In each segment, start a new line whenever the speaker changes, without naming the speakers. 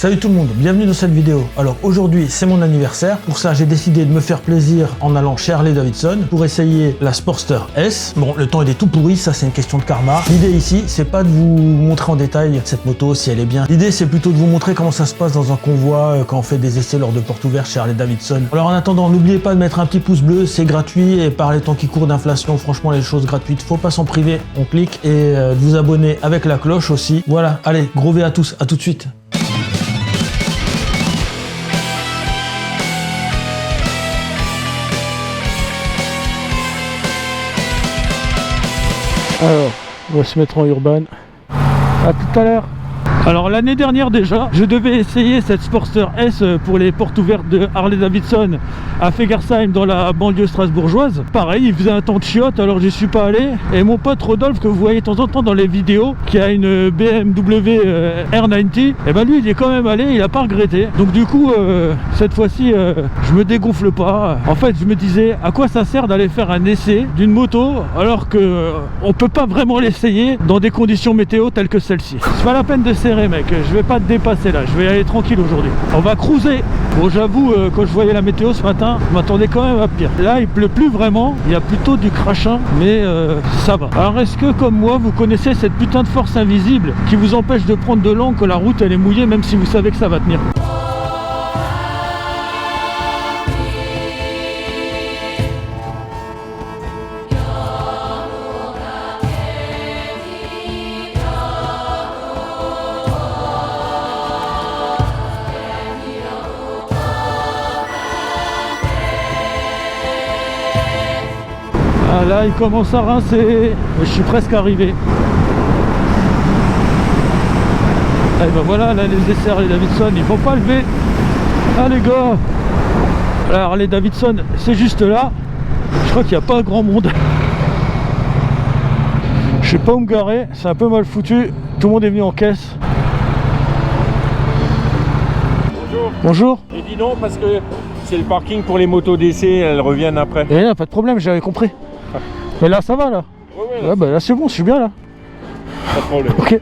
Salut tout le monde, bienvenue dans cette vidéo. Alors aujourd'hui c'est mon anniversaire, pour ça j'ai décidé de me faire plaisir en allant chez Harley-Davidson pour essayer la Sportster S. Bon, le temps il est tout pourri, ça c'est une question de karma. L'idée ici c'est pas de vous montrer en détail cette moto si elle est bien. L'idée c'est plutôt de vous montrer comment ça se passe dans un convoi quand on fait des essais lors de portes ouvertes chez Harley-Davidson. Alors en attendant, n'oubliez pas de mettre un petit pouce bleu, c'est gratuit et par les temps qui courent d'inflation, franchement les choses gratuites, faut pas s'en priver, on clique et de vous abonner avec la cloche aussi. Voilà, allez, gros V à tous, à tout de suite. Alors, on va se mettre en urban. À tout à l'heure. Alors l'année dernière déjà, je devais essayer cette Sportster S pour les portes ouvertes de Harley-Davidson à Fegersheim dans la banlieue strasbourgeoise. Pareil, il faisait un temps de chiotte, alors j'y suis pas allé. Et mon pote Rodolphe, que vous voyez de temps en temps dans les vidéos, qui a une BMW R90, et ben lui il est quand même allé, il a pas regretté. Donc du coup, cette fois-ci, je me dégonfle pas. En fait, je me disais, à quoi ça sert d'aller faire un essai d'une moto alors que on peut pas vraiment l'essayer dans des conditions météo telles que celle-ci. C'est pas la peine de serrer mec, je vais pas te dépasser là, je vais aller tranquille aujourd'hui. On va cruiser. Bon, j'avoue, quand je voyais la météo ce matin, je m'attendais quand même à pire. Là il pleut plus vraiment, il y a plutôt du crachin, mais ça va. Alors est-ce que comme moi vous connaissez cette putain de force invisible qui vous empêche de prendre de l'angle quand la route elle est mouillée même si vous savez que ça va tenir? Ah là il commence à rincer, je suis presque arrivé. Et ben voilà, là les essais Harley-Davidson, il faut pas lever. Ah les gars, alors Harley-Davidson c'est juste là, je crois qu'il n'y a pas grand monde. Je sais pas où me garer, c'est un peu mal foutu, tout le monde est venu en caisse.
Bonjour.
Bonjour.
J'ai dit non parce que c'est le parking pour les motos d'essai, elles reviennent après.
Et là pas de problème, j'avais compris. Mais là ça va là.
Ouais,
Ouais, bah là c'est bon, je suis bien là.
pas de problème.
Ok.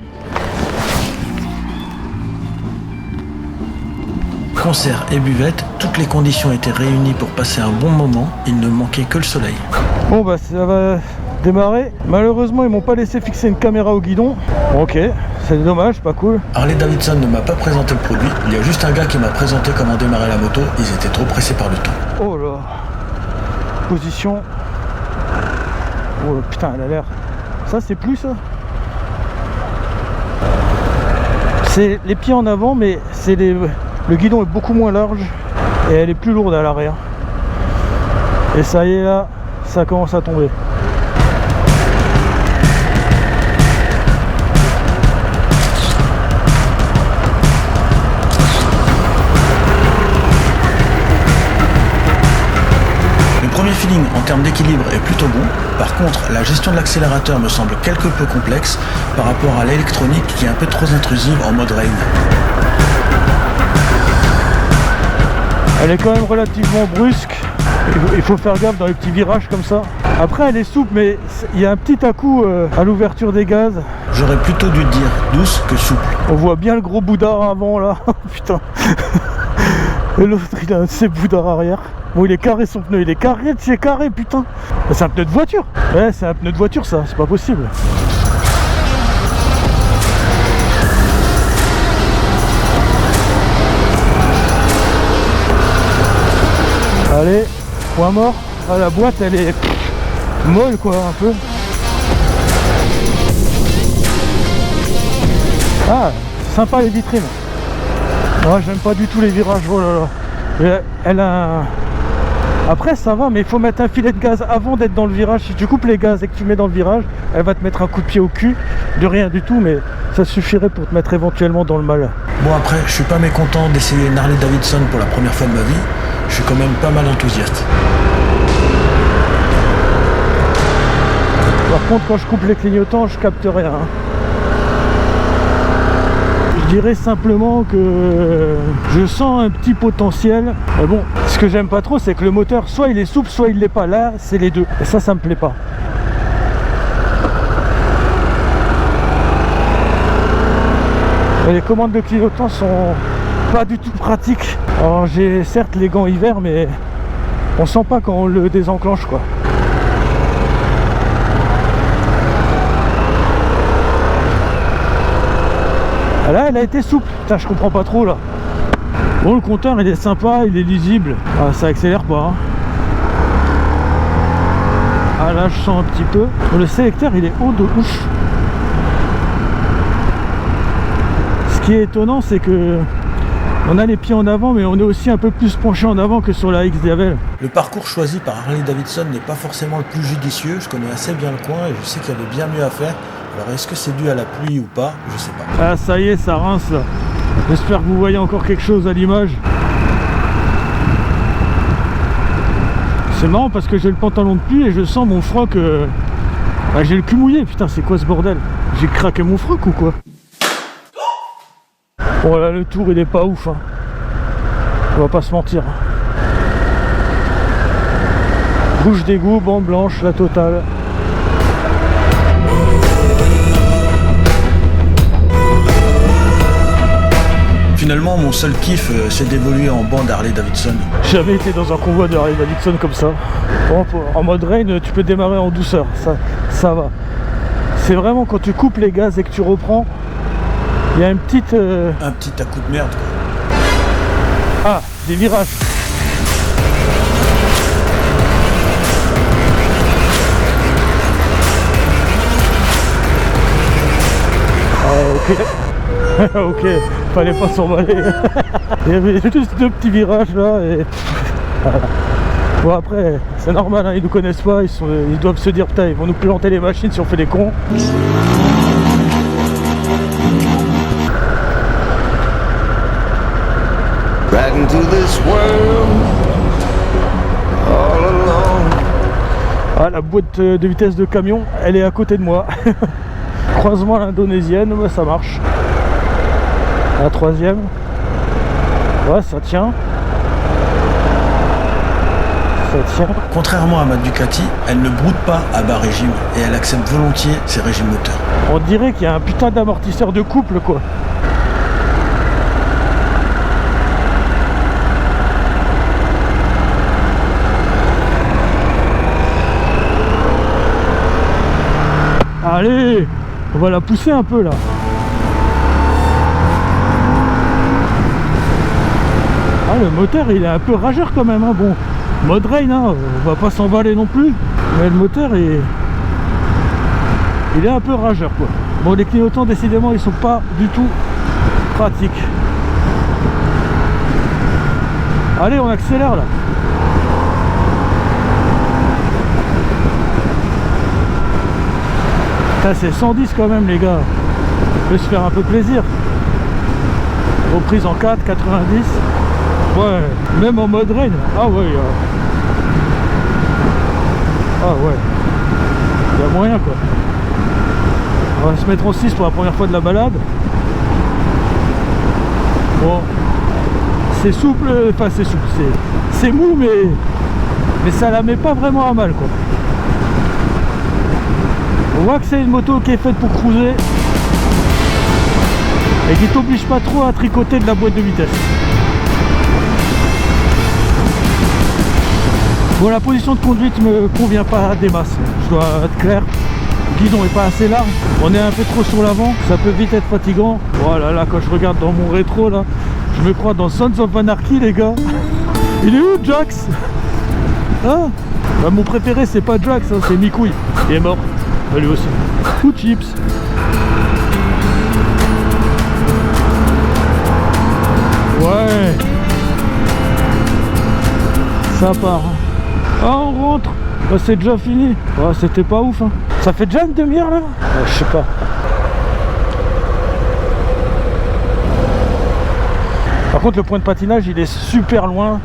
Concert et buvette, toutes les conditions étaient réunies pour passer un bon moment, il ne manquait que le soleil. Bon bah ça va démarrer. Malheureusement ils m'ont pas laissé fixer une caméra au guidon. Bon, ok, c'est dommage, pas cool. Harley-Davidson ne m'a pas présenté le produit, il y a juste un gars qui m'a présenté comment démarrer la moto, ils étaient trop pressés par le temps. Oh là. Position. Oh putain, elle a l'air... Ça c'est plus ça. C'est les pieds en avant, mais c'est les... le guidon est beaucoup moins large et elle est plus lourde à l'arrière. Et ça y est là, ça commence à tomber. Le premier feeling en termes d'équilibre est plutôt bon. Par contre, la gestion de l'accélérateur me semble quelque peu complexe par rapport à l'électronique qui est un peu trop intrusive en mode rain. Elle est quand même relativement brusque. Il faut faire gaffe dans les petits virages comme ça. Après elle est souple, mais il y a un petit à-coup à l'ouverture des gaz. J'aurais plutôt dû dire douce que souple. On voit bien le gros boudard avant là. Putain. Et l'autre il a un de ses boudards arrière. Bon il est carré son pneu, il est carré de chez carré putain. C'est un pneu de voiture. Ouais c'est un pneu de voiture ça, c'est pas possible. Allez, point mort. Ah, la boîte elle est molle quoi un peu. Ah sympa les vitrines. Ouais, j'aime pas du tout les virages, oh là là. Elle a un... Après ça va, mais il faut mettre un filet de gaz avant d'être dans le virage. Si tu coupes les gaz et que tu mets dans le virage, elle va te mettre un coup de pied au cul. De rien du tout, mais ça suffirait pour te mettre éventuellement dans le mal. Bon après, je suis pas mécontent d'essayer une Harley-Davidson pour la première fois de ma vie. Je suis quand même pas mal enthousiaste. Par contre, quand je coupe les clignotants, je capte rien. Je dirais simplement que je sens un petit potentiel. Mais bon, ce que j'aime pas trop, c'est que le moteur, soit il est souple, soit il l'est pas. Là, c'est les deux. Et ça me plaît pas. Et les commandes de clignotant sont pas du tout pratique. Alors j'ai certes les gants hiver, mais on sent pas quand on le désenclenche quoi. Ah là elle a été souple, putain je comprends pas trop là. Bon le compteur il est sympa, il est lisible. Ah, ça accélère pas hein. Ah là je sens un petit peu. Le sélecteur il est haut de ouf. Ce qui est étonnant c'est que on a les pieds en avant, mais on est aussi un peu plus penché en avant que sur la XDavel.
Le parcours choisi par Harley Davidson n'est pas forcément le plus judicieux. Je connais assez bien le coin et je sais qu'il y avait bien mieux à faire. Alors est-ce que c'est dû à la pluie ou pas? Je sais pas.
Ah ça y est, ça rince là. J'espère que vous voyez encore quelque chose à l'image. C'est marrant parce que j'ai le pantalon de pluie et je sens mon froc. Bah, j'ai le cul mouillé. Putain, c'est quoi ce bordel? J'ai craqué mon froc ou quoi? Bon là le tour il est pas ouf hein. On va pas se mentir. Bouche d'égout, bande blanche, la totale.
Finalement mon seul kiff c'est d'évoluer en bande Harley Davidson.
J'ai jamais été dans un convoi de Harley Davidson comme ça. Bon, en mode rain tu peux démarrer en douceur, ça va. C'est vraiment quand tu coupes les gaz et que tu reprends. Il y a une petite...
Un petit à coup de merde quoi.
Ah, des virages. Ah, ok. Ok, fallait pas s'emballer. Il y avait juste 2 petits virages là et... Voilà. Bon après, c'est normal, hein, ils nous connaissent pas, ils doivent se dire putain, ils vont nous planter les machines si on fait des cons.
Riding through this world all alone.
Ah, la boîte de vitesse de camion, elle est à côté de moi. Croisement à l'indonésienne, bah, ça marche. La troisième. Ouais, ça tient. Ça tient.
Contrairement à ma Ducati, elle ne broute pas à bas régime et elle accepte volontiers ses régimes moteurs.
On dirait qu'il y a un putain d'amortisseur de couple quoi. Allez, on va la pousser un peu là. Ah, le moteur il est un peu rageur quand même hein. Bon, mode rain hein, on va pas s'emballer non plus. Mais le moteur il est un peu rageur quoi. Bon, les clignotants décidément ils sont pas du tout pratiques. Allez, on accélère là. C'est 110 quand même les gars. On peut se faire un peu plaisir. Reprise en 4, 90. Ouais, même en mode rain. Ah ouais. Ah ouais. Il y a moyen quoi. On va se mettre en 6 pour la première fois de la balade. Bon. C'est souple, enfin c'est souple. C'est mou mais ça la met pas vraiment à mal quoi. On voit que c'est une moto qui est faite pour cruiser et qui t'oblige pas trop à tricoter de la boîte de vitesse. Bon, la position de conduite me convient pas des masses, je dois être clair. Le guidon est pas assez large, on est un peu trop sur l'avant, ça peut vite être fatigant. Voilà, là quand je regarde dans mon rétro là, je me crois dans Sons of Anarchy les gars. Il est où Jax? Ah bah, mon préféré c'est pas Jax, hein, c'est Mikouille. Il est mort. Lui aussi. Ou chips. Ouais. Ça part. Ah, on rentre. Bah, c'est déjà fini. Ah, c'était pas ouf. Hein. Ça fait déjà une demi-heure là. Je sais pas. Par contre, le point de patinage, il est super loin.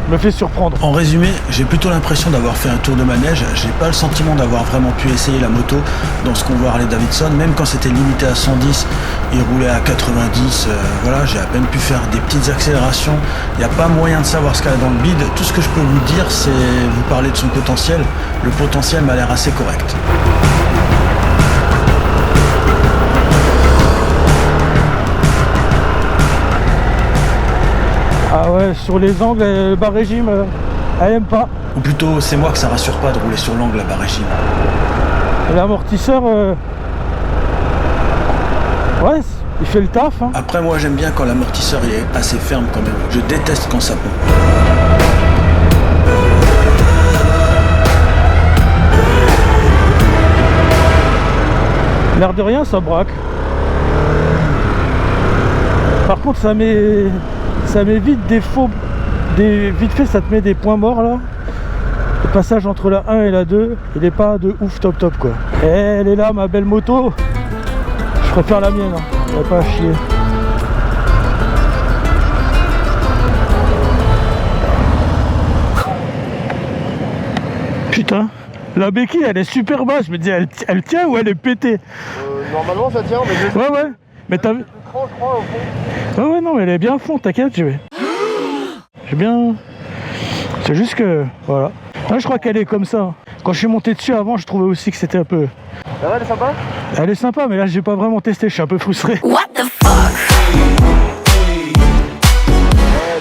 Me fait surprendre.
En résumé, j'ai plutôt l'impression d'avoir fait un tour de manège. J'ai pas le sentiment d'avoir vraiment pu essayer la moto dans ce qu'on voit Harley Davidson. Même quand c'était limité à 110, il roulait à 90. Voilà, j'ai à peine pu faire des petites accélérations. Il n'y a pas moyen de savoir ce qu'elle a dans le bide. Tout ce que je peux vous dire, c'est vous parler de son potentiel. Le potentiel m'a l'air assez correct.
Ouais, sur les angles, bas régime, elle aime pas.
Ou plutôt, c'est moi que ça rassure pas de rouler sur l'angle à bas régime.
L'amortisseur, ouais, il fait le taf. Hein.
Après, moi, j'aime bien quand l'amortisseur est assez ferme quand même. Je déteste quand ça pompe.
L'air de rien, ça braque. Par contre, ça met vite des faux... vite fait, ça te met des points morts là. Le passage entre la 1 et la 2, il est pas de ouf top quoi. Et elle est là, ma belle moto. Je préfère la mienne, hein. Elle va pas à chier. Putain, la béquille elle est super basse. Je me dis, elle tient ou elle est pétée?
Normalement ça tient, mais je sais.
Ouais. Mais t'as vu?
Je crois au fond.
Ouais, non, mais elle est bien à fond, t'inquiète, j'ai bien. C'est juste que. Voilà. Là, je crois qu'elle est comme ça. Quand je suis monté dessus avant, je trouvais aussi que c'était un peu.
Ça va, elle est sympa?
Elle est sympa, mais là, j'ai pas vraiment testé, je suis un peu frustré.
What the fuck?
Ouais,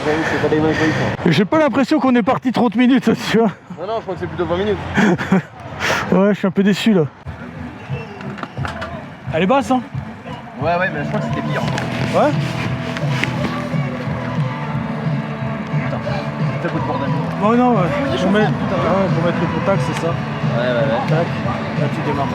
bah oui, c'est pas des mêmes trucs.
J'ai pas l'impression qu'on est parti 30 minutes, tu vois.
Non, je crois que c'est plutôt 20 minutes.
Ouais, je suis un peu déçu là. Elle est basse, hein?
Ouais, mais je crois que c'était pire.
Ouais.
C'est un peu de bordel.
Oh non, ouais. Faut mettre le contact, c'est ça.
Ouais.
Tac. Là, tu démarres.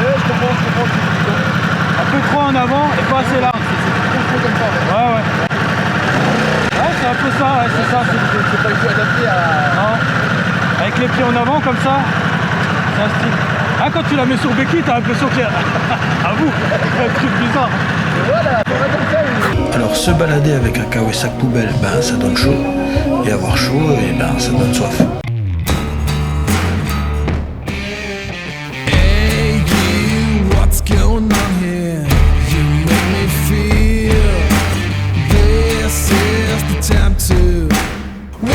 Je comprends.
Un peu trop en avant et pas assez large. Ouais. Ouais, c'est un peu ça, ouais, c'est ça.
C'est pas du tout adapté à...
Non. Avec les pieds en avant comme ça, c'est un style. Ah, quand tu la mets sur béquille, t'as l'impression qu'il y a... À vous, un truc bizarre.
Voilà, on va comme ça.
Alors, se balader avec un Kawasaki poubelle, ben ça donne chaud. Et avoir chaud, et ben ça donne soif.
Hey you, what's going on here? You make me feel this is the time to win.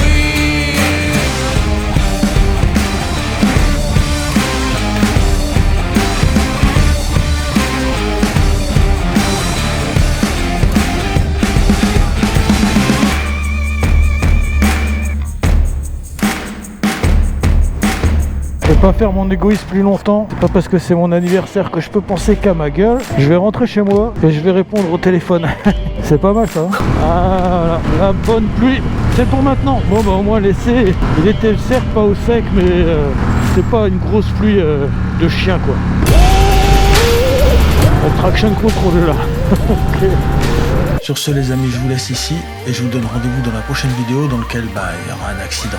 Je vais pas faire mon égoïsme plus longtemps. C'est pas parce que c'est mon anniversaire que je peux penser qu'à ma gueule. Je vais rentrer chez moi et je vais répondre au téléphone. C'est pas mal ça. Ah voilà, la bonne pluie. C'est pour maintenant. Bon bah au moins l'essai. Il était certes pas au sec, mais c'est pas une grosse pluie de chien quoi. Le traction control là. Okay.
Sur ce, les amis, je vous laisse ici et je vous donne rendez-vous dans la prochaine vidéo dans laquelle il y aura un accident.